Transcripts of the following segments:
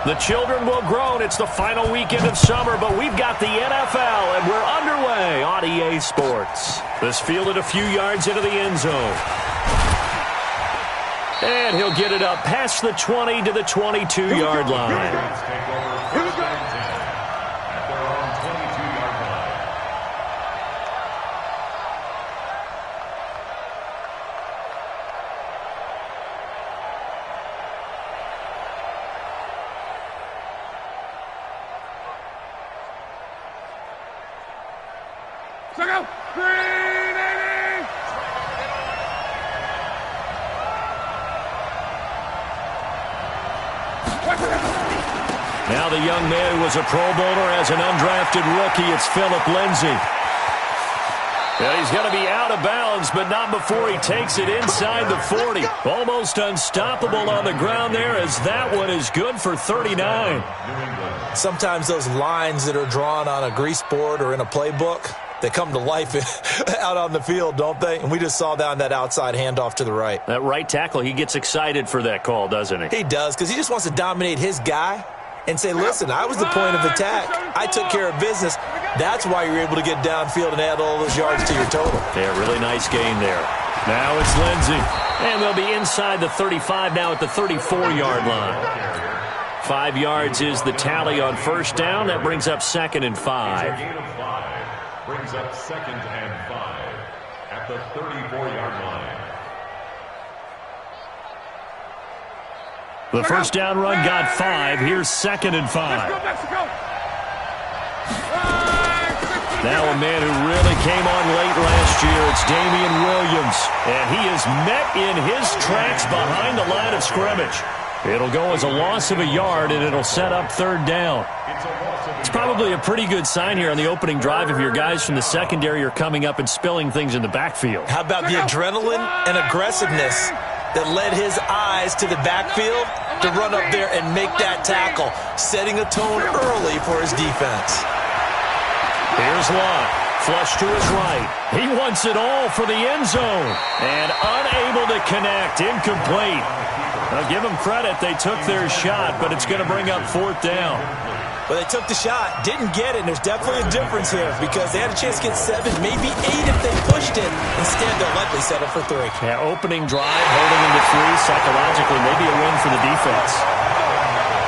The children will groan. It's the final weekend of summer, but we've got the NFL, and we're underway on EA Sports. This fielded a few yards into the end zone. And he'll get it up past the 20 to the 22-yard line. Now the young man who was a Pro Bowler as an undrafted rookie, it's Philip Lindsay. Yeah, he's going to be out of bounds, but not before he takes it inside the 40. Almost unstoppable on the ground there, as that one is good for 39. Sometimes those lines that are drawn on a grease board or in a playbook, they come to life out on the field, don't they? And we just saw that on that outside handoff to the right. That right tackle, he gets excited for that call, doesn't he? He does, because he just wants to dominate his guy and say, listen, I was the point of attack. I took care of business. That's why you're able to get downfield and add all those yards to your total. Yeah, really nice gain there. Now it's Lindsay. And they'll be inside the 35 now at the 34-yard line. 5 yards is the tally on first down. That brings up 2nd and 5. Brings up 2nd and 5 at the 34-yard line. The first down run got 5. Here's 2nd and 5. Now a man who really came on late last year, it's Damian Williams. And he is met in his tracks behind the line of scrimmage. It'll go as a loss of a yard, and it'll set up 3rd down. It's probably a pretty good sign here on the opening drive if your guys from the secondary are coming up and spilling things in the backfield. How about the adrenaline and aggressiveness that led his eyes to the backfield to run up there and make that tackle, setting a tone early for his defense. Here's Lott, flush to his right. He wants it all for the end zone, and unable to connect, incomplete. Now give them credit, they took their shot, but it's going to bring up 4th down. Well, they took the shot, didn't get it, and there's definitely a difference here because they had a chance to get 7, maybe 8 if they pushed it. Instead, they'll likely settle for 3. Yeah, opening drive, holding them to 3, psychologically, maybe a win for the defense.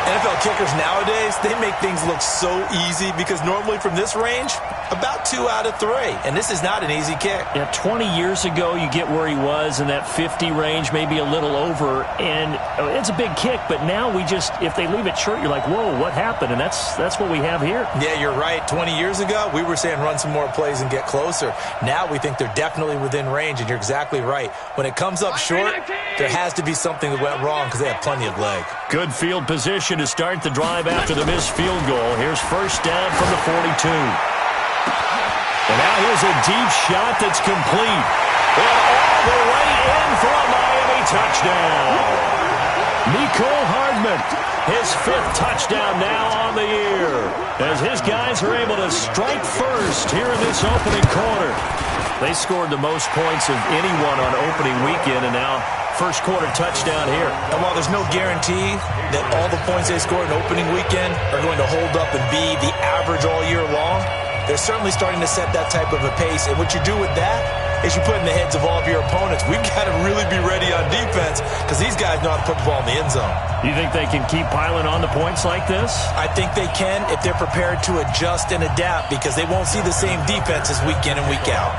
NFL kickers nowadays, they make things look so easy because normally from this range, about 2 out of 3. And this is not an easy kick. Yeah, 20 years ago, you get where he was in that 50 range, maybe a little over. And it's a big kick, but now we just, if they leave it short, you're like, whoa, what happened? And that's what we have here. Yeah, you're right. 20 years ago, we were saying run some more plays and get closer. Now we think they're definitely within range, and you're exactly right. When it comes up short, there has to be something that went wrong because they have plenty of leg. Good field position to start the drive after the missed field goal. Here's first down from the 42. And now here's a deep shot that's complete. And all the way in for a Miami touchdown. Mecole Hardman, his 5th touchdown now on the year, as his guys are able to strike first here in this opening quarter. They scored the most points of anyone on opening weekend, and now first quarter touchdown here. And while there's no guarantee that all the points they scored in opening weekend are going to hold up and be the average all year long, they're certainly starting to set that type of a pace. And what you do with that is you put in the heads of all of your opponents, we've got to really be ready on defense because these guys know how to put the ball in the end zone. You think they can keep piling on the points like this? I think they can if they're prepared to adjust and adapt because they won't see the same defenses week in and week out.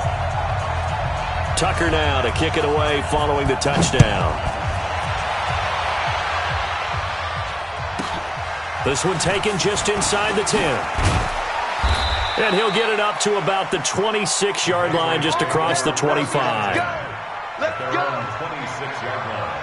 Tucker now to kick it away following the touchdown. This one taken just inside the 10. And he'll get it up to about the 26-yard line just across the 25. Let's go. 26-yard line.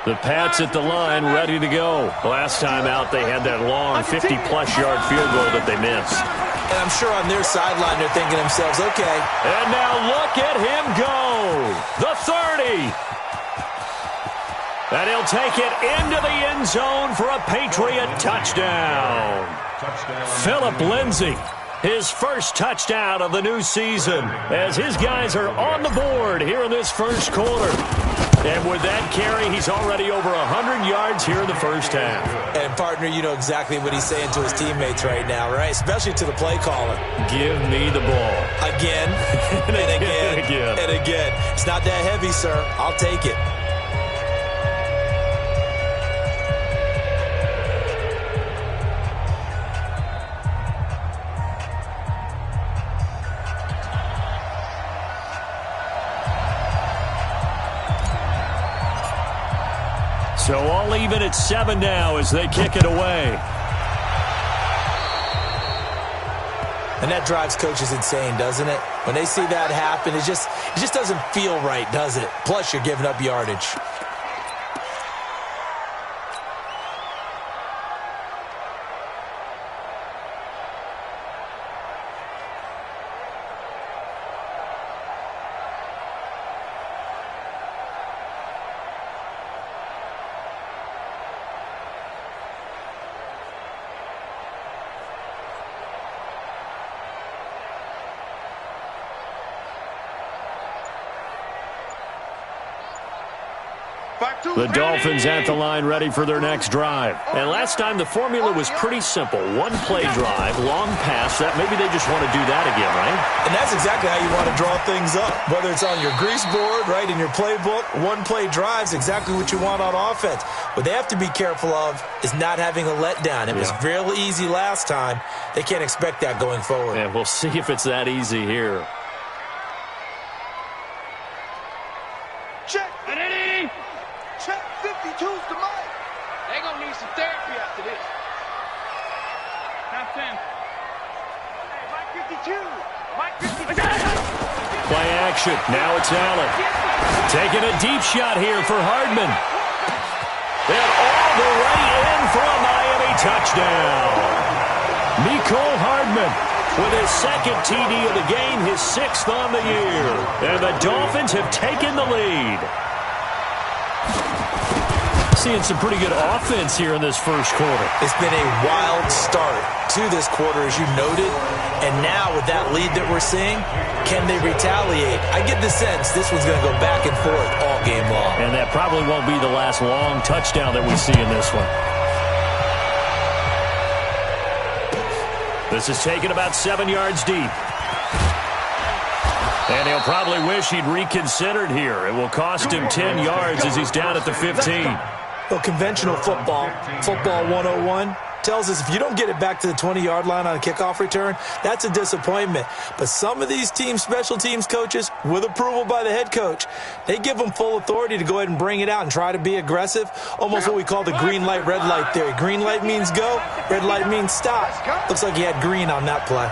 The Pats at the line, ready to go. Last time out, they had that long 50-plus yard field goal that they missed. And I'm sure on their sideline, they're thinking to themselves, okay. And now look at him go. The 30. And he'll take it into the end zone for a Patriot touchdown. Philip Lindsay. His first touchdown of the new season as his guys are on the board here in this first quarter. And with that carry, he's already over 100 yards here in the first half. And, partner, you know exactly what he's saying to his teammates right now, right? Especially to the play caller. Give me the ball. Again, and again, and again. It's not that heavy, sir. I'll take it. So all even at 7 now as they kick it away. And that drives coaches insane, doesn't it? When they see that happen, it just doesn't feel right, does it? Plus, you're giving up yardage. The Dolphins at the line ready for their next drive. And last time the formula was pretty simple. One play drive, long pass. That maybe they just want to do that again, right? And that's exactly how you want to draw things up. Whether it's on your grease board, right, in your playbook, one play drive's exactly what you want on offense. What they have to be careful of is not having a letdown. It was real easy last time. They can't expect that going forward. And we'll see if it's that easy here. Check. Check 52's the mic. They gonna need some therapy after this. Now 10. Hey, Mike 52. Mike 52. Play action. Now it's Allen. Taking a deep shot here for Hardman. And all the way in for a Miami touchdown. Mecole Hardman with his second TD of the game, his 6th on the year. And the Dolphins have taken the lead. Seeing some pretty good offense here in this first quarter. It's been a wild start to this quarter, as you noted. And now with that lead that we're seeing, can they retaliate? I get the sense this one's going to go back and forth all game long. And that probably won't be the last long touchdown that we see in this one. This is taken about 7 yards deep. And he'll probably wish he'd reconsidered here. It will cost him 10 yards as he's down at the 15. Well, conventional football 101, tells us if you don't get it back to the 20-yard line on a kickoff return, that's a disappointment. But some of these special teams coaches, with approval by the head coach, they give them full authority to go ahead and bring it out and try to be aggressive, almost what we call the green light, red light theory. Green light means go, red light means stop. Looks like he had green on that play.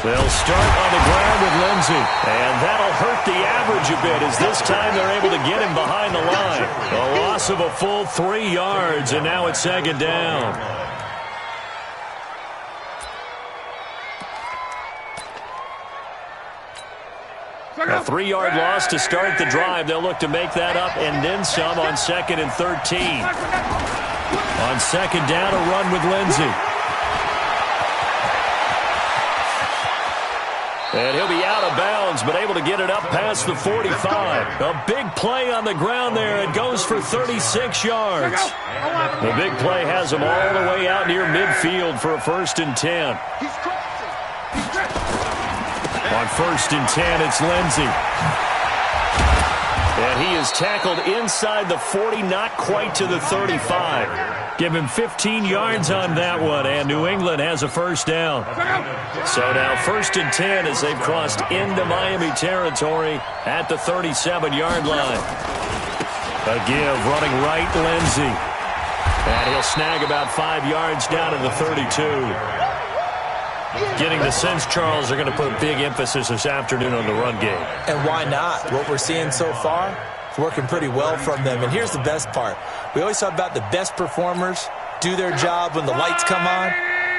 They'll start on the ground with Lindsey, and that'll hurt the average a bit as this time they're able to get him behind the line. A loss of a full 3 yards, and now it's 2nd down. A 3-yard loss to start the drive. They'll look to make that up and then some on 2nd and 13. On 2nd down, a run with Lindsey. And he'll be out of bounds, but able to get it up past the 45. A big play on the ground there. It goes for 36 yards. The big play has him all the way out near midfield for a 1st and 10. On 1st and 10, it's Lindsey. And he is tackled inside the 40, not quite to the 35. Give him 15 yards on that one, and New England has a 1st down. So now 1st and 10 as they've crossed into Miami territory at the 37-yard line. A give, running right, Lindsey. And he'll snag about 5 yards down to the 32. Getting the sense, Charles, they're going to put a big emphasis this afternoon on the run game. And why not? What we're seeing so far, it's working pretty well from them. And here's the best part. We always talk about the best performers do their job when the lights come on.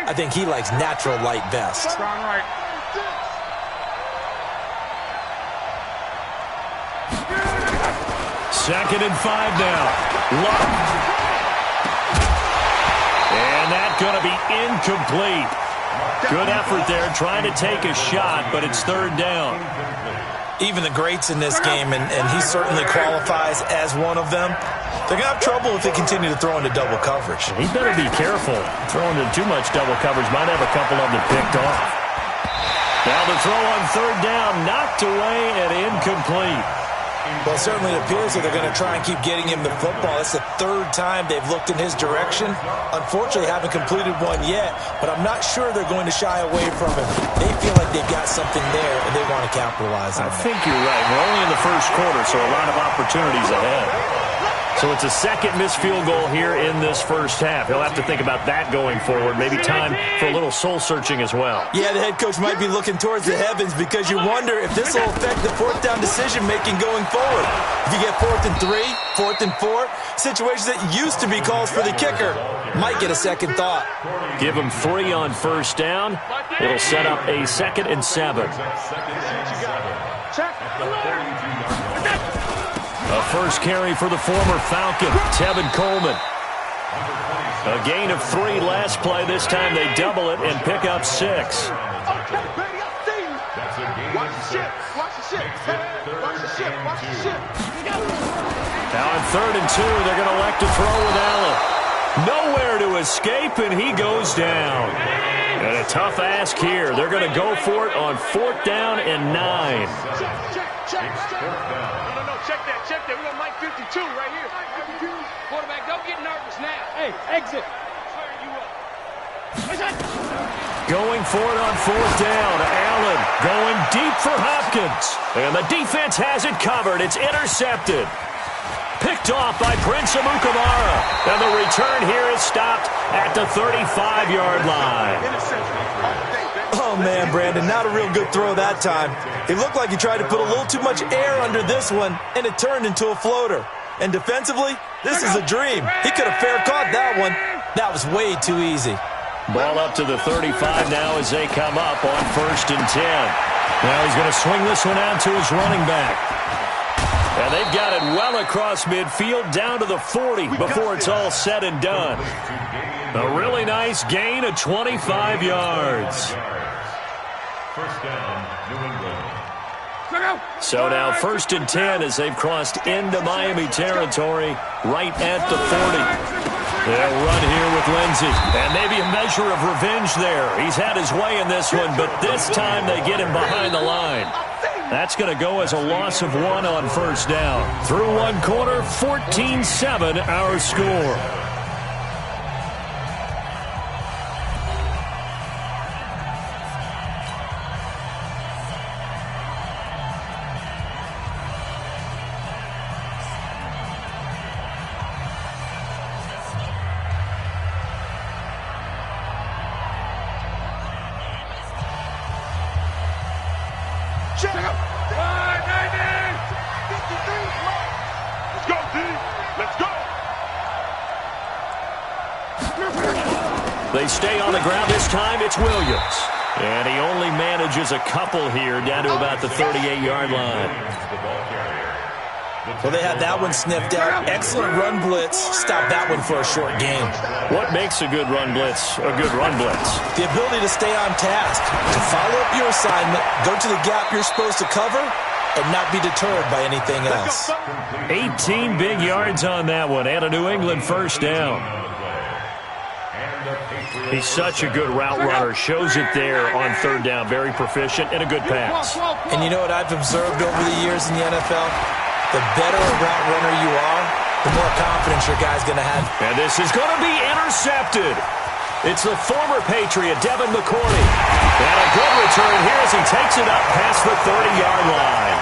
I think he likes natural light best. 2nd and 5 now. Luck. And that's going to be incomplete. Good effort there, trying to take a shot, but it's third down. Even the greats in this game, and he certainly qualifies as one of them, they're going to have trouble if they continue to throw into double coverage. He better be careful. Throwing into too much double coverage might have a couple of them picked off. Now the throw on third down, knocked away and incomplete. Well, it certainly appears that they're going to try and keep getting him the football. It's the third time they've looked in his direction. Unfortunately, haven't completed one yet, but I'm not sure they're going to shy away from him. They feel like they've got something there, and they want to capitalize on it. I think you're right. We're only in the first quarter, so a lot of opportunities ahead. So it's a second missed field goal here in this first half. He'll have to think about that going forward. Maybe time for a little soul-searching as well. Yeah, the head coach might be looking towards the heavens because you wonder if this will affect the fourth down decision-making going forward. If you get 4th and 3, 4th and 4, situations that used to be calls for the kicker might get a second thought. Give him 3 on first down. It'll set up a 2nd and 7. A first carry for the former Falcon, Tevin Coleman. A gain of 3 last play. This time they double it and pick up 6. Okay, baby, I see you. Watch the ship. Watch the ship. Watch the ship. Watch the ship. Now on 3rd and 2, they're going to elect to throw with Allen. Nowhere to escape, and he goes down. And a tough ask here. They're going to go for it on 4th down and 9. Check. No, check that. We're going to Mike 52 right here. 52. Quarterback, don't get nervous now. Hey, exit. Swear you up. Going for it on 4th down. Allen going deep for Hopkins. And the defense has it covered. It's intercepted. Picked off by Prince Amukamara. And the return here is stopped at the 35-yard line. Oh, man, Brandon, not a real good throw that time. It looked like he tried to put a little too much air under this one, and it turned into a floater. And defensively, this is a dream. He could have fair caught that one. That was way too easy. Ball up to the 35 now as they come up on 1st and 10. Now he's going to swing this one out to his running back. And they've got it well across midfield down to the 40 before it's all said and done. A really nice gain of 25 yards. First down, New England. So now 1st and 10 as they've crossed into Miami territory right at the 40. They'll run here with Lindsey. And maybe a measure of revenge there. He's had his way in this one, but this time they get him behind the line. That's going to go as a loss of 1 on 1st down. Through 1 quarter, 14-7 our score. Check. 5, 90. 53. Let's go, D. Let's go. They stay on the ground this time. It's Williams. And he only manages a couple here down to about the 38-yard line. Well, they had that one sniffed out. Excellent run blitz. Stop that one for a short gain. What makes a good run blitz a good run blitz? The ability to stay on task, to follow up your assignment, go to the gap you're supposed to cover, and not be deterred by anything else. 18 big yards on that one, and a New England first down. He's such a good route runner. Shows it there on 3rd down. Very proficient and a good pass. And you know what I've observed over the years in the NFL? The better a route runner you are, the more confidence your guy's going to have. And this is going to be intercepted. It's the former Patriot, Devin McCourty. And a good return here as he takes it up past the 30-yard line.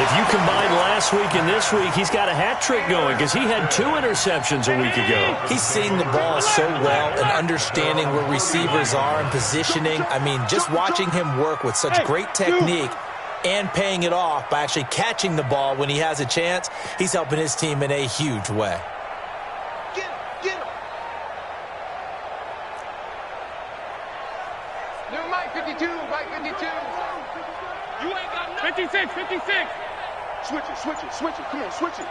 If you combine last week and this week, he's got a hat trick going because he had 2 interceptions a week ago. He's seeing the ball so well and understanding where receivers are and positioning. I mean, just watching him work with such great technique and paying it off by actually catching the ball when he has a chance, he's helping his team in a huge way. Get him. New Mike 52, Mike 52. You ain't got nothing. 56. Switch it. Come on, switch it.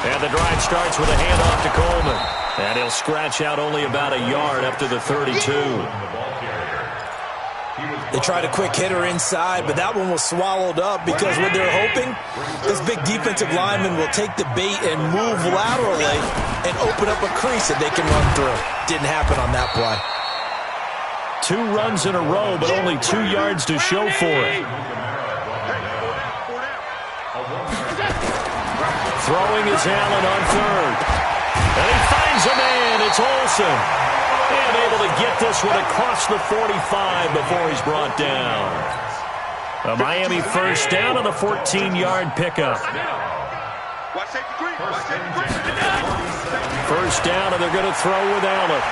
And the drive starts with a handoff to Coleman. And he'll scratch out only about a yard up to the 32. They tried a quick hitter inside, but that one was swallowed up because what they're hoping, this big defensive lineman will take the bait and move laterally and open up a crease that they can run through. Didn't happen on that play. 2 runs in a row, but only 2 yards to show for it. Throwing is Allen on third. And he finds a man. It's Olsen. And able to get this one across the 45 before he's brought down. A Miami first down on a 14-yard pickup. First down, and they're going to throw with Allen.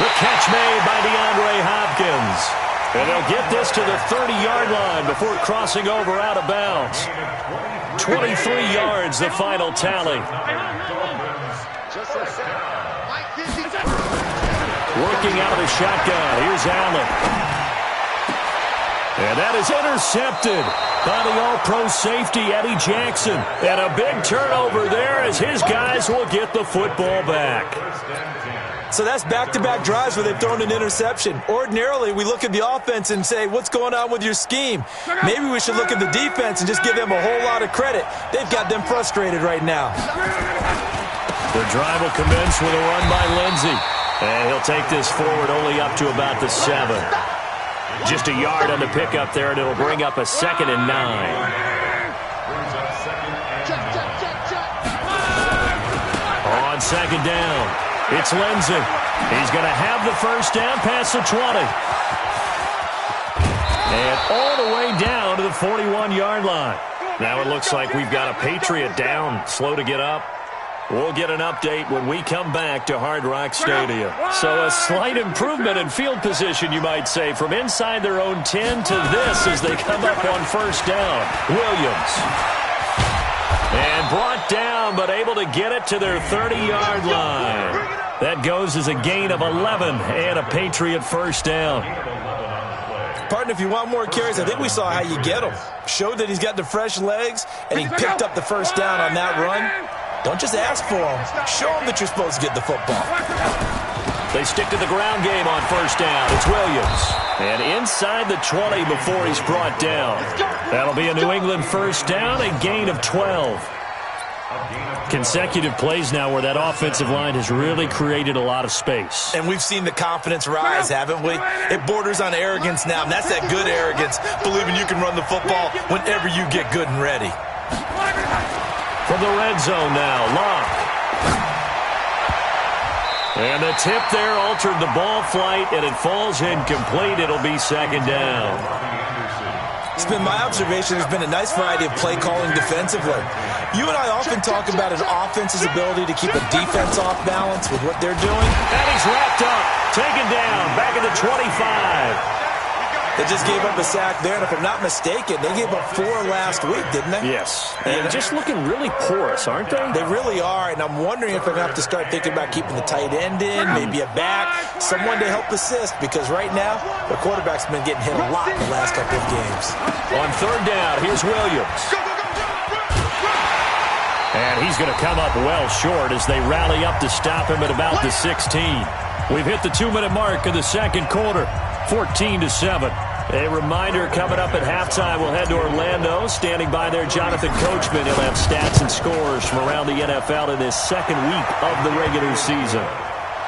The catch made by DeAndre Hopkins. And they'll get this to the 30-yard line before crossing over out of bounds. 23 yards, the final tally. Working out of the shotgun. Here's Allen. And that is intercepted by the all-pro safety, Eddie Jackson. And a big turnover there as his guys will get the football back. So that's back-to-back drives where they've thrown an interception. Ordinarily, we look at the offense and say, what's going on with your scheme? Maybe we should look at the defense and just give them a whole lot of credit. They've got them frustrated right now. The drive will commence with a run by Lindsey. And he'll take this forward only up to about the 7. Just a yard on the pickup there, and it'll bring up a 2nd and 9. On 2nd down, it's Lindsey. He's going to have the first down past the 20. And all the way down to the 41-yard line. Now it looks like we've got a Patriot down, slow to get up. We'll get an update when we come back to Hard Rock Stadium. So a slight improvement in field position, you might say, from inside their own 10 to this as they come up on first down. Williams. And brought down, but able to get it to their 30-yard line. That goes as a gain of 11 and a Patriot first down. Partner, if you want more carries, I think we saw how you get them. Showed that he's got the fresh legs, and he picked up the first down on that run. Don't just ask for them. Show them that you're supposed to get the football. They stick to the ground game on first down. It's Williams. And inside the 20 before he's brought down. That'll be a New England first down, a gain of 12. Consecutive plays now where that offensive line has really created a lot of space. And we've seen the confidence rise, haven't we? It borders on arrogance now, and that's that good arrogance, believing you can run the football whenever you get good and ready. From the red zone now, Locke. And the tip there altered the ball flight, and it falls incomplete. It'll be 2nd down. It's been my observation there's been a nice variety of play calling defensively. You and I often talk about an offense's ability to keep a defense off balance with what they're doing. And he's wrapped up, taken down, back at the 25. They just gave up a sack there, and if I'm not mistaken, they gave up 4 last week, didn't they? Yes. And just looking really porous, aren't they? They really are, and I'm wondering if they're going to have to start thinking about keeping the tight end in, maybe a back, someone to help assist, because right now, the quarterback's been getting hit a lot in the last couple of games. On 3rd down, here's Williams. And he's going to come up well short as they rally up to stop him at about the 16. We've hit the 2-minute mark of the 2nd quarter, 14-7. A reminder coming up at halftime, we'll head to Orlando. Standing by there, Jonathan Coachman. He'll have stats and scores from around the NFL in this 2nd week of the regular season.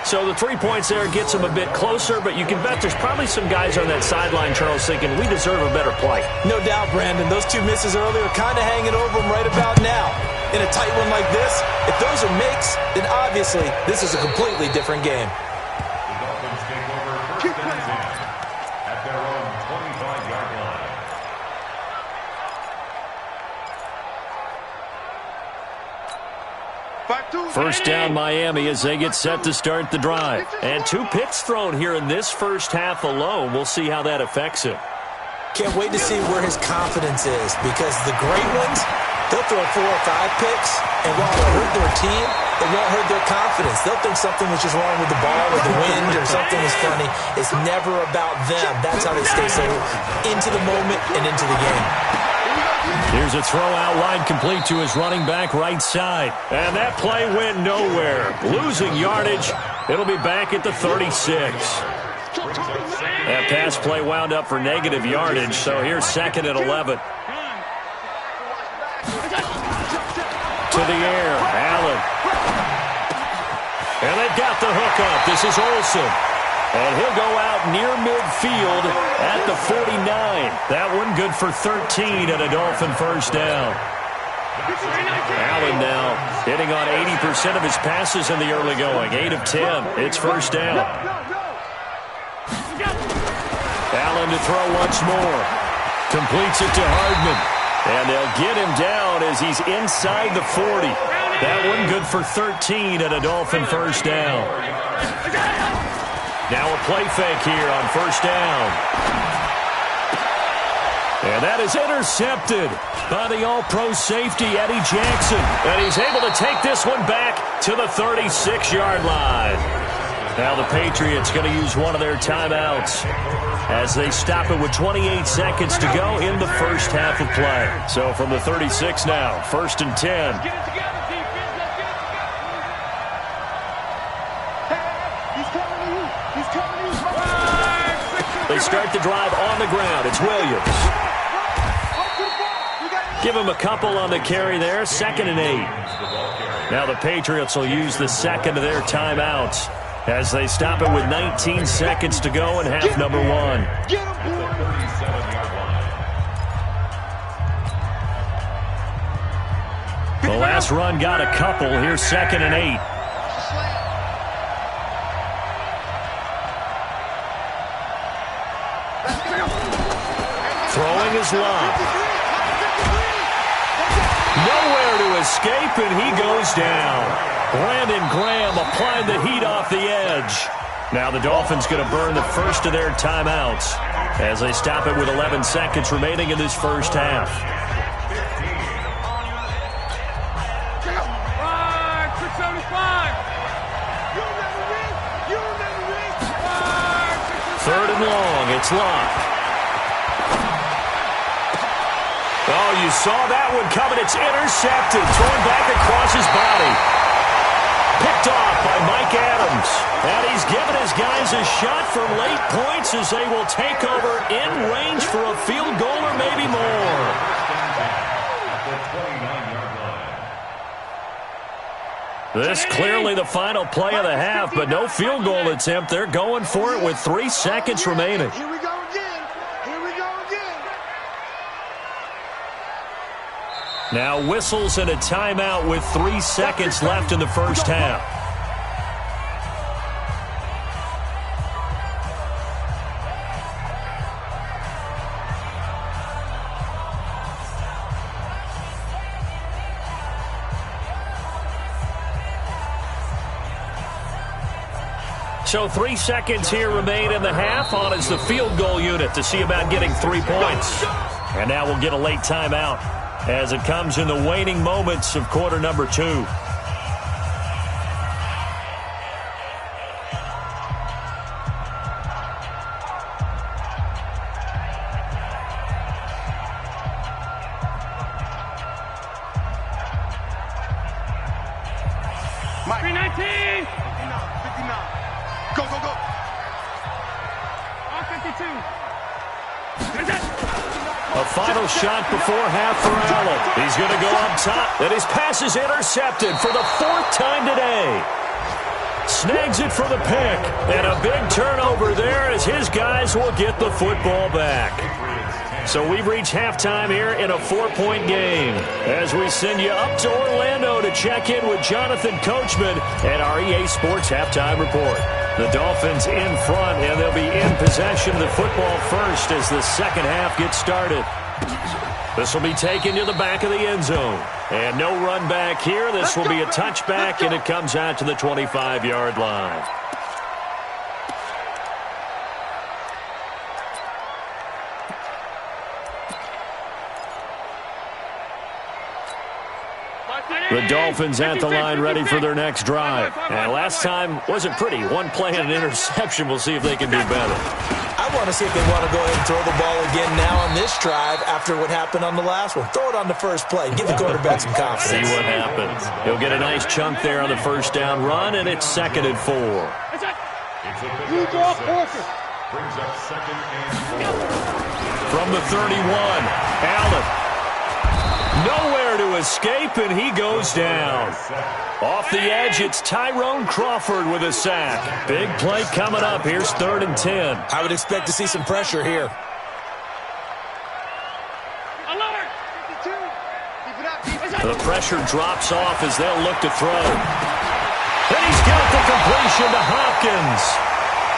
So the 3 points there gets them a bit closer, but you can bet there's probably some guys on that sideline, Charles, thinking we deserve a better play. No doubt, Brandon. Those 2 misses earlier are kind of hanging over them right about now. In a tight one like this, if those are makes, then obviously this is a completely different game. First down Miami as they get set to start the drive. And 2 picks thrown here in this first half alone. We'll see how that affects him. Can't wait to see where his confidence is, because the great ones, they'll throw 4 or 5 picks, and while it'll hurt their team, it won't hurt their confidence. They'll think something was just wrong with the ball or the wind or something was funny. It's never about them. That's how they stay so into the moment and into the game. Here's a throw out wide, complete to his running back right side. And that play went nowhere. Losing yardage. It'll be back at the 36. That pass play wound up for negative yardage, so here's 2nd and 11. To the air, Allen. And they've got the hook up. This is Olsen. And he'll go out near midfield at the 49. That one good for 13 and a Dolphin first down. Allen now hitting on 80% of his passes in the early going. 8 of 10. It's first down. Allen to throw once more. Completes it to Hardman. And they'll get him down as he's inside the 40. That one good for 13 and a Dolphin first down. Now a play fake here on first down. And that is intercepted by the all-pro safety, Eddie Jackson. And he's able to take this one back to the 36-yard line. Now the Patriots going to use one of their timeouts as they stop it with 28 seconds to go in the first half of play. So from the 36 now, 1st and 10. They start the drive on the ground. It's Williams. Give him a couple on the carry there. 2nd and 8. Now the Patriots will use the second of their timeouts as they stop it with 19 seconds to go in half number 1. The last run got a couple. Here's 2nd and 8. Throwing his lob. Nowhere to escape, and he goes down. Brandon Graham applying the heat off the edge. Now the Dolphins going to burn the first of their timeouts as they stop it with 11 seconds remaining in this first half. Third and long. It's locked. Oh, you saw that one coming. It's intercepted. Thrown back across his body. Picked off by Mike Adams. And he's given his guys a shot for late points as they will take over in range for a field goal or maybe more. This clearly the final play of the half, but no field goal attempt. They're going for it with 3 seconds remaining. Here we go again. Here we go again. Now whistles and a timeout with 3 seconds left in the first half. So 3 seconds here remain in the half. On is the field goal unit to see about getting 3 points. And now we'll get a late timeout as it comes in the waning moments of quarter number 2. Mike. 319. 59. Go, go, go. 52. A final shot before half for Allen. He's going to go up top. And his pass is intercepted for the 4th time today. Snags it for the pick. And a big turnover there as his guys will get the football back. So we've reached halftime here in a 4-point game as we send you up to Orlando to check in with Jonathan Coachman and our EA Sports Halftime Report. The Dolphins in front, and they'll be in possession of the football first as the second half gets started. This will be taken to the back of the end zone. And no run back here. This will be a touchback, and it comes out to the 25-yard line. The Dolphins at the line ready for their next drive. And last time wasn't pretty. One play and an interception. We'll see if they can do better. I want to see if they want to go ahead and throw the ball again now on this drive after what happened on the last one. Throw it on the first play. Give the quarterback some confidence. See what happens. He'll get a nice chunk there on the first down run, and it's 2nd and 4. Brings up 2nd and 4. From the 31, Allen. Nowhere to escape, and he goes down. Off the edge, it's Tyrone Crawford with a sack. Big play coming up. Here's 3rd and 10. I would expect to see some pressure here. The pressure drops off as they'll look to throw. And he's got the completion to Hopkins.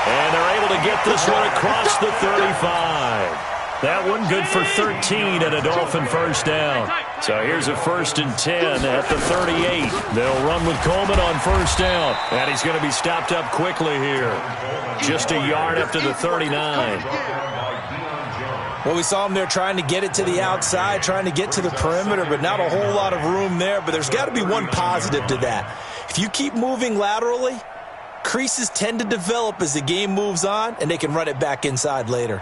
And they're able to get this one across the 35. That one good for 13 and a Dolphin first down. So here's a 1st and 10 at the 38. They'll run with Coleman on first down. And he's going to be stopped up quickly here. Just a yard up to the 39. Well, we saw him there trying to get it to the outside, trying to get to the perimeter, but not a whole lot of room there. But there's got to be one positive to that. If you keep moving laterally, creases tend to develop as the game moves on, and they can run it back inside later.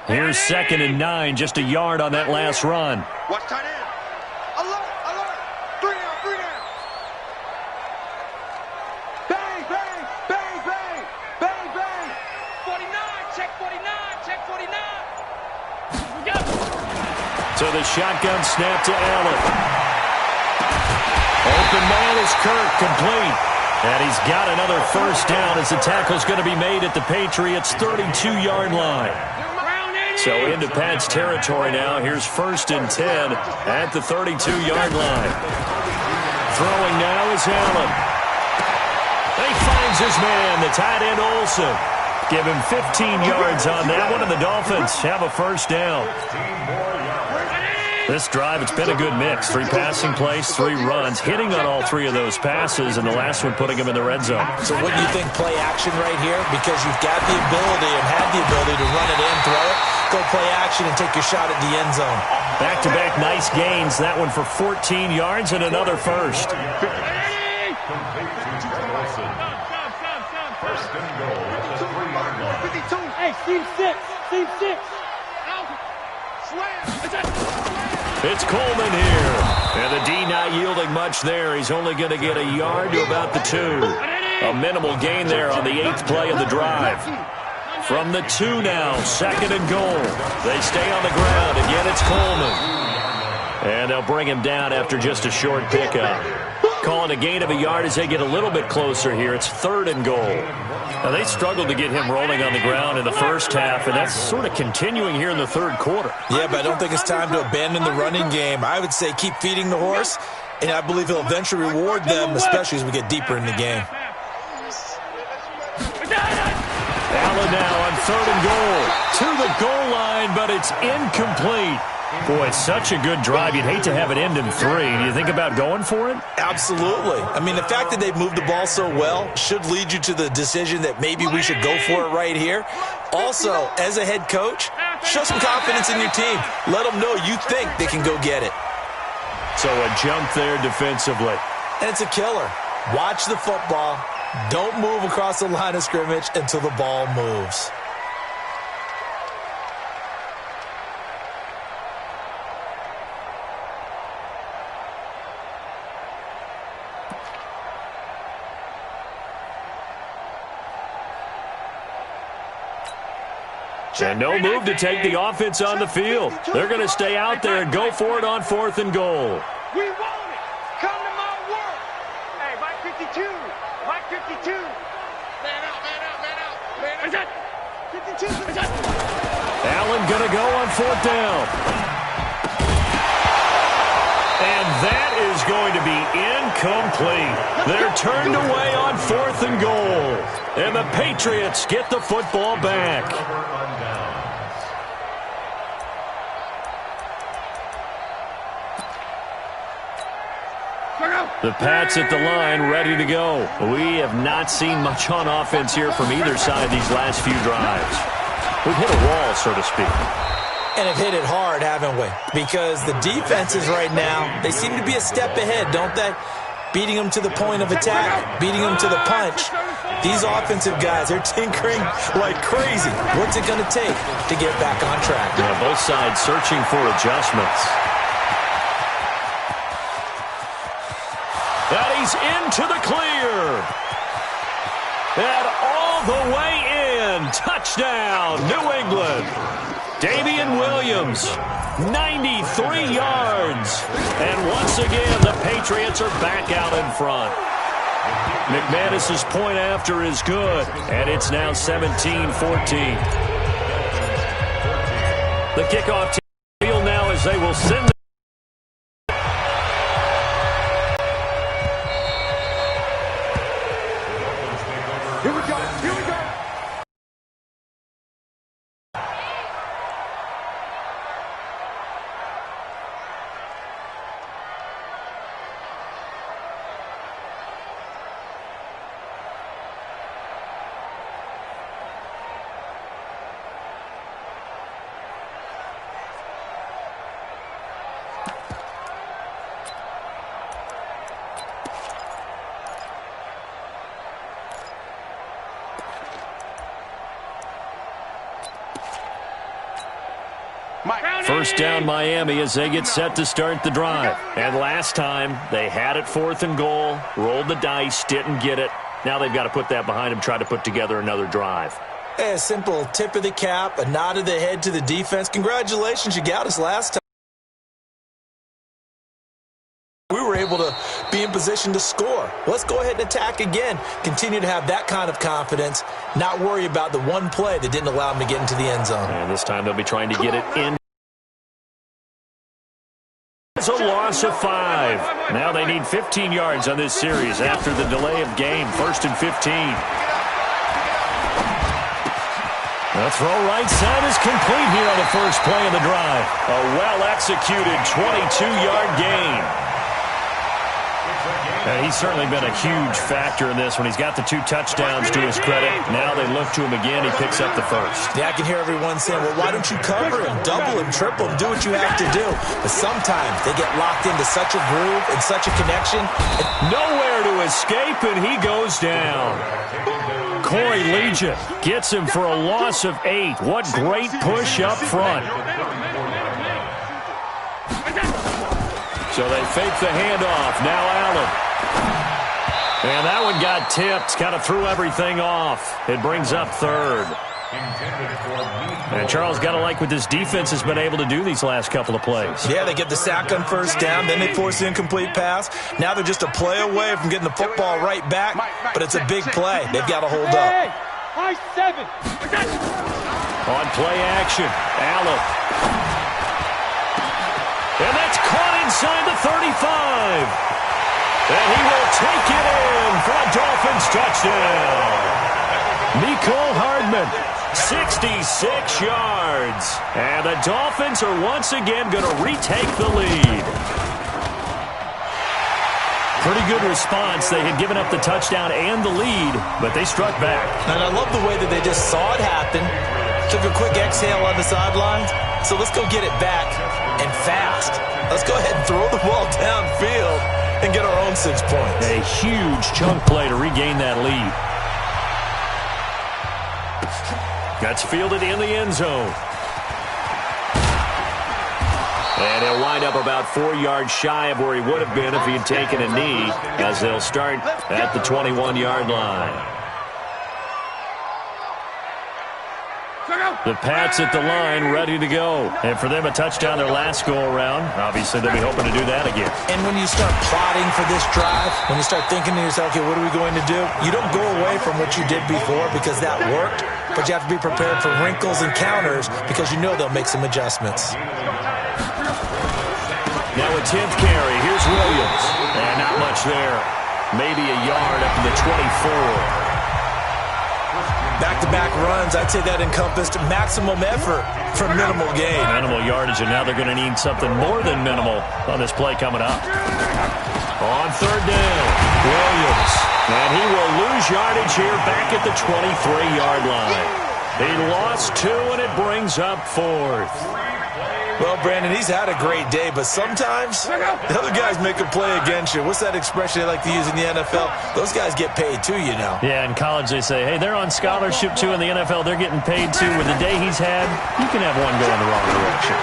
Here's 2nd and 9, just a yard on that last run. Watch tight end. Alert, alert. 3 down. Bang, bang, bang, bang, bang, bang. 49, check 49, check 49. Go. So the shotgun snap to Allen. Open man is Kirk, complete. And he's got another first down as the tackle's going to be made at the Patriots' 32-yard line. So into Pat's territory now. Here's 1st and 10 at the 32-yard line. Throwing now is Allen. He finds his man, the tight end Olsen. Give him 15 yards on that one, and the Dolphins have a first down. This drive, it's been a good mix. 3 passing plays, 3 runs, hitting on all 3 of those passes, and the last one putting him in the red zone. So what do you think play action right here? Because you've got the ability and had the ability to run it in, throw it, go play action and take your shot at the end zone. Back-to-back nice gains. That one for 14 yards and another first. Complete to Wilson. 1st and goal at the 3-yard line. 52. Hey, Steve 6. Steve 6. It's Coleman here. And the D not yielding much there. He's only going to get a yard to about the 2. A minimal gain there on the 8th play of the drive. From the 2 now, 2nd and goal. They stay on the ground. Again, it's Coleman. And they'll bring him down after just a short pickup. Calling a gain of a yard as they get a little bit closer here. It's 3rd and goal. Now, they struggled to get him rolling on the ground in the first half, and that's sort of continuing here in the 3rd quarter. Yeah, but I don't think it's time to abandon the running game. I would say keep feeding the horse, and I believe he'll eventually reward them, especially as we get deeper in the game. Allen now on 3rd and goal. To the goal line, but it's incomplete. Boy, such a good drive. You'd hate to have it end in 3. Do you think about going for it? Absolutely. I mean, the fact that they've moved the ball so well should lead you to the decision that maybe we should go for it right here. Also, as a head coach, show some confidence in your team. Let them know you think they can go get it. So a jump there defensively. And it's a killer. Watch the football. Don't move across the line of scrimmage until the ball moves. And no move to take the offense on the field. They're going to stay out there and go for it on 4th and goal. We want it. Come to my work. Hey, Mike 52. Mike 52. Man out, man out, man out. Man out. 52. Allen going to go on 4th down. And that is going to be incomplete. They're turned away on 4th and goal. And the Patriots get the football back. The Pats at the line, ready to go. We have not seen much on offense here from either side these last few drives. We've hit a wall, so to speak. And have hit it hard, haven't we? Because the defenses right now, they seem to be a step ahead, don't they? beating them to the point of attack, beating them to the punch. These offensive guys, they're tinkering like crazy. What's it going to take to get back on track? Yeah, both sides searching for adjustments. And he's into the clear. And all the way in. Touchdown, New England. Damian Williams, 93 yards. And once again, the Patriots are back out in front. McManus's point after is good, and it's now 17-14. The kickoff to the field now as they will send Here we go. Here we go. First down Miami as they get set to start the drive. And last time, they had it 4th and goal, rolled the dice, didn't get it. Now they've got to put that behind them, try to put together another drive. A simple tip of the cap, a nod of the head to the defense. Congratulations, you got us last time. We were able to be in position to score. Let's go ahead and attack again. Continue to have that kind of confidence, not worry about the one play that didn't allow them to get into the end zone. And this time they'll be trying to get it in. It's a loss of 5. Now they need 15 yards on this series after the delay of game. 1st and 15. The throw right side is complete here on the first play of the drive. A well-executed 22-yard gain. And he's certainly been a huge factor in this when he's got the 2 touchdowns to his credit. Now they look to him again. He picks up the first. Yeah, I can hear everyone saying, well, why don't you cover him, double him, triple him, do what you have to do. But sometimes they get locked into such a groove and such a connection. Nowhere to escape, and he goes down. Corey Legion gets him for a loss of 8. What great push up front. So they fake the handoff. Now Allen. And that one got tipped. Kind of threw everything off. It brings up 3rd. And Charles, got to like what this defense has been able to do these last couple of plays. Yeah, they get the sack on 1st down. Then they force the incomplete pass. Now they're just a play away from getting the football right back. But it's a big play. They've got to hold up. High 7. On play action, Allen. And that's caught inside the 35. And he will take it in for a Dolphins touchdown. Mecole Hardman, 66 yards. And the Dolphins are once again going to retake the lead. Pretty good response. They had given up the touchdown and the lead, but they struck back. And I love the way that they just saw it happen, took a quick exhale on the sidelines. So let's go get it back and fast. Let's go ahead and throw the ball downfield and get our own 6 points. A huge chunk play to regain that lead. That's fielded in the end zone. And he'll wind up about 4 yards shy of where he would have been if he had taken a knee, as they'll start at the 21-yard line. The Pats at the line, ready to go. And for them, a touchdown their last go-around. Obviously, they'll be hoping to do that again. And when you start plotting for this drive, when you start thinking to yourself, okay, what are we going to do? You don't go away from what you did before because that worked, but you have to be prepared for wrinkles and counters because you know they'll make some adjustments. Now a 10th carry. Here's Williams. And not much there. Maybe a yard up to the 24. Back-to-back runs, I'd say that encompassed maximum effort for minimal gain. Minimal yardage, and now they're going to need something more than minimal on this play coming up. On 3rd down, Williams. And he will lose yardage here back at the 23-yard line. He lost 2, and it brings up 4th. Well, Brandon, he's had a great day, but sometimes the other guys make a play against you. What's that expression they like to use in the NFL? Those guys get paid too, you know. Yeah, in college they say, hey, they're on scholarship too. In the NFL, they're getting paid too. With the day he's had, you can have one go in the wrong direction.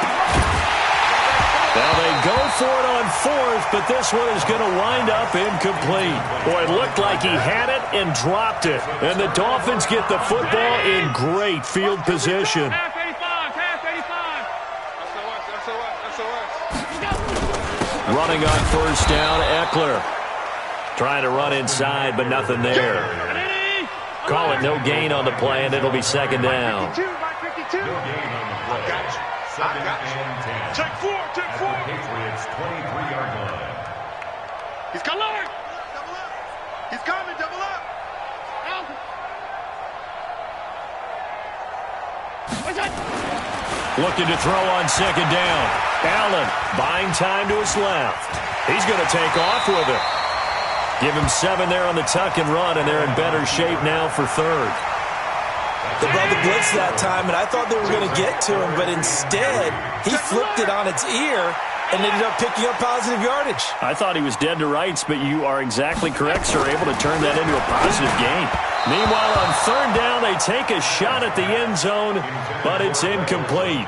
Now they go for it on fourth, but this one is going to wind up incomplete. Boy, it looked like he had it and dropped it. And the Dolphins get the football in great field position. Running on first down, Eckler. Trying to run inside, but nothing there. Call it no gain on the play, and it'll be second down. No gain on the play. Second and 10. Check four. Patriots 23-yard line. He's coming. He's coming. Double up. Looking to throw on second down. Allen buying time to his left. He's going to take off with it. Give him 7 there on the tuck and run, and they're in better shape now for third. They brought the blitz that time, and I thought they were going to get to him, but instead, he flipped it on its ear and ended up picking up positive yardage. I thought he was dead to rights, but you are exactly correct, sir. Able to turn that into a positive gain. Meanwhile, on third down, they take a shot at the end zone, but it's incomplete.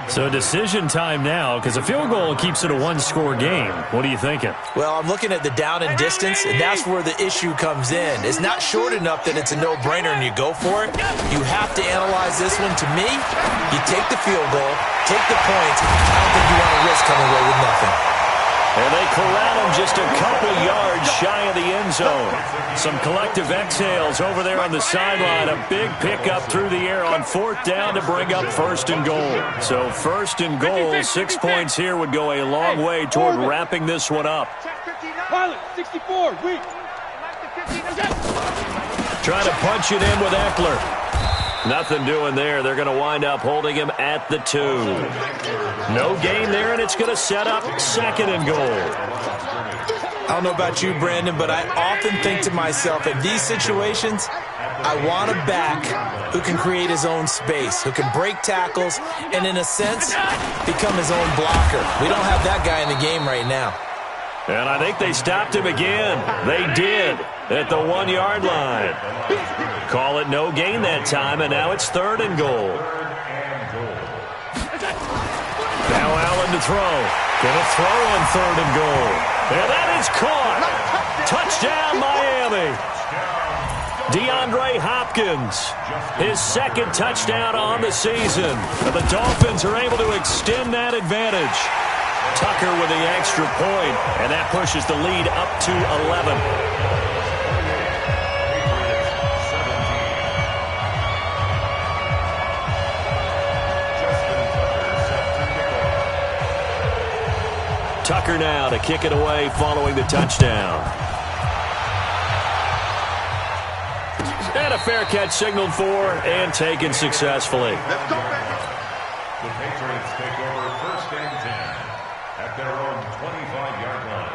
So decision time now, because a field goal keeps it a one-score game. What are you thinking? Well, I'm looking at the down and distance, and that's where the issue comes in. It's not short enough that it's a no-brainer and you go for it. You have to analyze this one. To me, you take the field goal, take the points. I don't think you want to risk coming away with nothing. And they corral him just a couple yards shy of the end zone. Some collective exhales over there on the sideline. A big pickup through the air on fourth down to bring up first and goal. So first and goal, 6 points here would go a long way toward wrapping this one up. Pilot, 64, weak. Trying to punch it in with Eckler. Nothing doing there. They're going to wind up holding him at the 2. No gain there, and it's going to set up second and goal. I don't know about you, Brandon, but I often think to myself, in these situations, I want a back who can create his own space, who can break tackles, and in a sense, become his own blocker. We don't have that guy in the game right now. And I think they stopped him again. They did at the 1-yard line. Call it no gain that time, and now it's third and goal. Now Allen to throw. Gonna throw on third and goal. And that is caught. Touchdown, Miami. DeAndre Hopkins, his second touchdown on the season. And the Dolphins are able to extend that advantage. Tucker with the extra point, and that pushes the lead up to 11. Tucker now to kick it away following the touchdown. And a fair catch signaled for and taken successfully. Let's go, baby. The Patriots take over first and 10 at their own 25-yard line.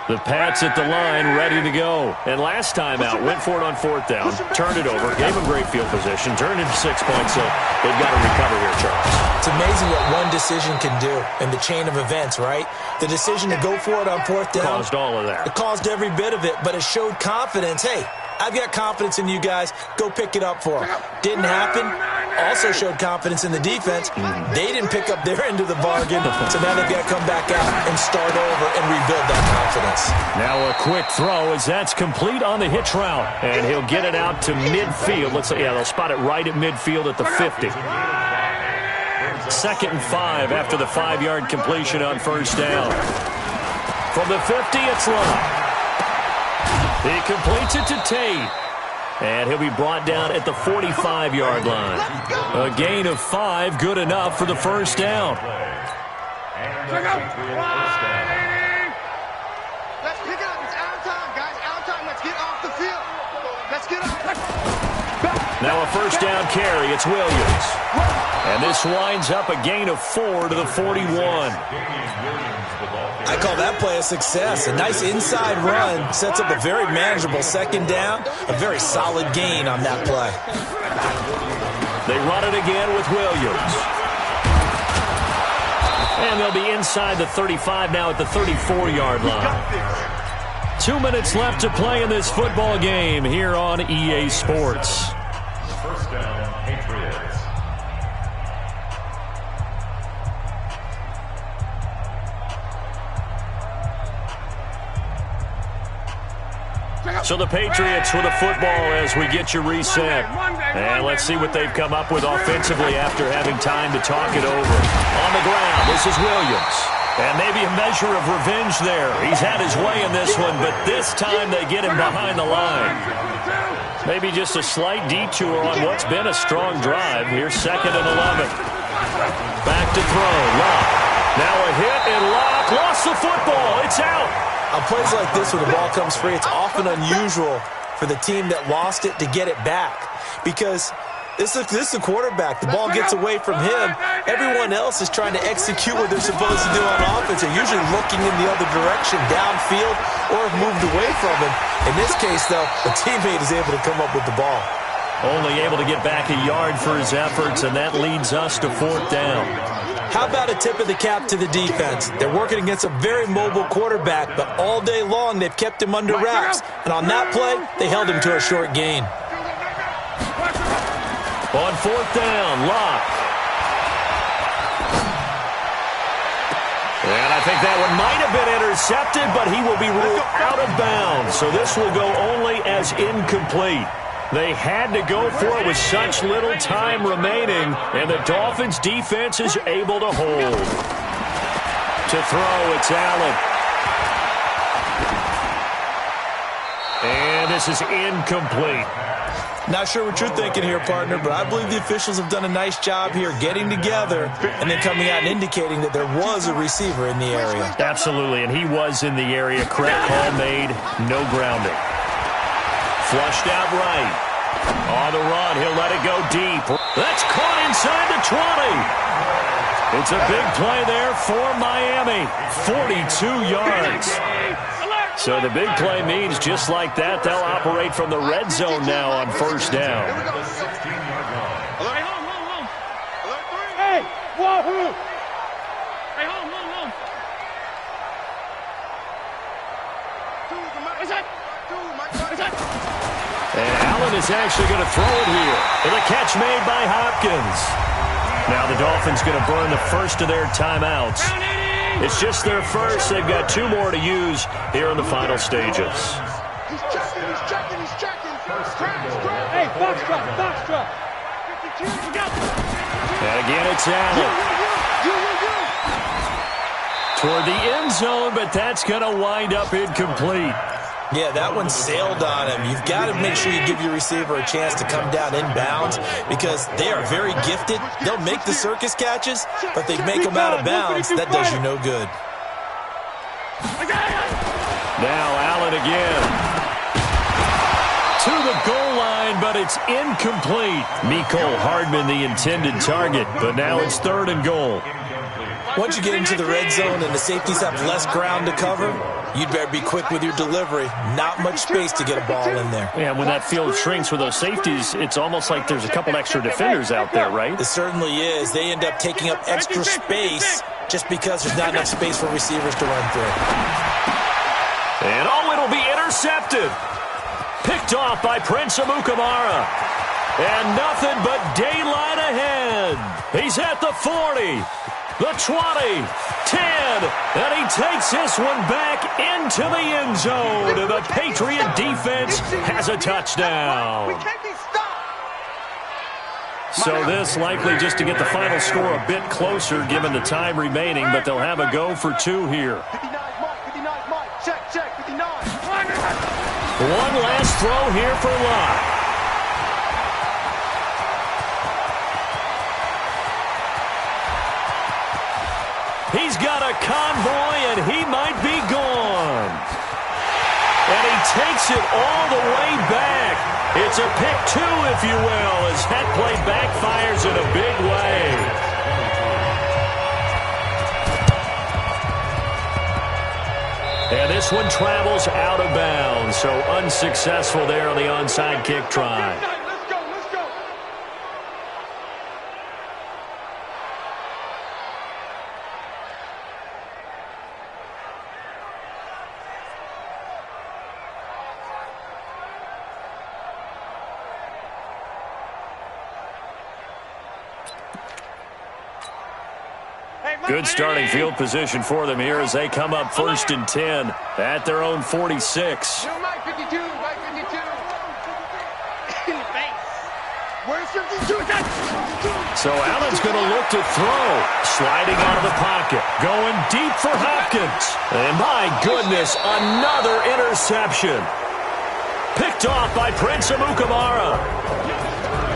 The Pats at the line, ready to go. And last time out, went for it on fourth down, turned it over, gave them great field position, turned into 6 points, so they've got to recover here, Charles. It's amazing what one decision can do in the chain of events, right? The decision to go for it on fourth down. Caused all of that. It caused every bit of it, but it showed confidence. Hey, I've got confidence in you guys. Go pick it up for them. Didn't happen. Also showed confidence in the defense. They didn't pick up their end of the bargain, so now they've got to come back out and start over and rebuild that confidence. Now a quick throw as that's complete on the hitch route, and he'll get it out to midfield. Let's say, yeah, they'll spot it right at midfield at the 50. 2nd and 5 after the 5-yard completion on first down. From the 50, it's Love. He completes it to Tate. And he'll be brought down at the 45-yard line. A gain of 5, good enough for the first down. Let's pick it up. It's out of time, guys. Out of time. Let's get off the field. Let's get off. Now a first down carry. It's Williams. And this winds up a gain of 4 to the 41. I call that play a success. A nice inside run sets up a very manageable second down. A very solid gain on that play. They run it again with Williams. And they'll be inside the 35 now at the 34-yard line. 2 minutes left to play in this football game here on EA Sports. First down, Patriots. So the Patriots with a football as we get you reset. And let's see what they've come up with offensively after having time to talk it over. On the ground, this is Williams. And maybe a measure of revenge there. He's had his way in this one, but this time they get him behind the line. Maybe just a slight detour on what's been a strong drive. Here's 2nd and 11. Back to throw. Lock. Now a hit and Lock lost the football. It's out. On plays like this where the ball comes free, it's often unusual for the team that lost it to get it back. Because this is the quarterback. The ball gets away from him. Everyone else is trying to execute what they're supposed to do on offense. They're usually looking in the other direction, downfield, or have moved away from him. In this case, though, the teammate is able to come up with the ball. Only able to get back a yard for his efforts, and that leads us to 4th down. How about a tip of the cap to the defense? They're working against a very mobile quarterback, but all day long they've kept him under wraps. And on that play, they held him to a short gain. On 4th down, Lock. And I think that one might have been intercepted, but he will be ruled out of bounds. So this will go only as incomplete. They had to go for it with such little time remaining, and the Dolphins' defense is able to hold. To throw, it's Allen. And this is incomplete. Not sure what you're thinking here, partner, but I believe the officials have done a nice job here getting together and then coming out and indicating that there was a receiver in the area. Absolutely, and he was in the area. Correct call made, no grounding. Flushed out right. On the run, he'll let it go deep. That's caught inside the 20. It's a big play there for Miami. 42 yards. So the big play means just like that, they'll operate from the red zone now on 1st down. Hey, wahoo! Hey, home. And Allen is actually going to throw it here. And a catch made by Hopkins. Now the Dolphins going to burn the first of their timeouts. It's just their first. They've got 2 more to use here in the final stages. He's checking. Hey, box drop. 52, go. And again, it's Allen. Toward the end zone, but that's going to wind up incomplete. Yeah, that one sailed on him. You've got to make sure you give your receiver a chance to come down inbounds because they are very gifted. They'll make the circus catches, but they make them out of bounds. That does you no good. Now Allen again. To the goal line, but it's incomplete. Mecole Hardman, the intended target, but now it's 3rd and goal. Once you get into the red zone and the safeties have less ground to cover, you'd better be quick with your delivery. Not much space to get a ball in there. Yeah, when that field shrinks with those safeties, it's almost like there's a couple extra defenders out there, right? It certainly is. They end up taking up extra space just because there's not enough space for receivers to run through. And it'll be intercepted. Picked off by Prince Amukamara. And nothing but daylight ahead. He's at the 40. The 20, 10, and he takes this one back into the end zone. And the Patriot defense has a touchdown. We can't be stopped. So this likely just to get the final score a bit closer given the time remaining, but they'll have a go for 2 here. 59 Mike. Check, 59. One last throw here for Locke. He's got a convoy, and he might be gone. And he takes it all the way back. It's a pick 2, if you will, as that play backfires in a big way. And this one travels out of bounds, so unsuccessful there on the onside kick try. Good starting field position for them here as they come up 1st and 10 at their own 46. Mike 52, Mike 52. In the face. Where's 52? So Allen's going to look to throw. Sliding out of the pocket. Going deep for Hopkins. And my goodness, another interception. Picked off by Prince Amukamara.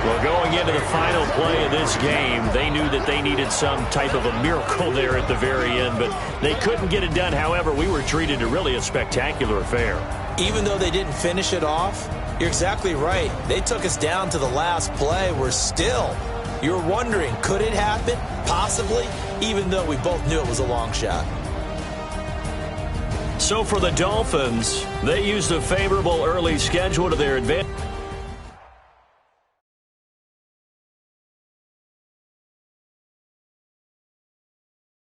Well, going into the final play of this game, they knew that they needed some type of a miracle there at the very end, but they couldn't get it done. However, we were treated to really a spectacular affair. Even though they didn't finish it off, you're exactly right. They took us down to the last play. We're still, you're wondering, could it happen? Possibly, even though we both knew it was a long shot. So for the Dolphins, they used a favorable early schedule to their advantage.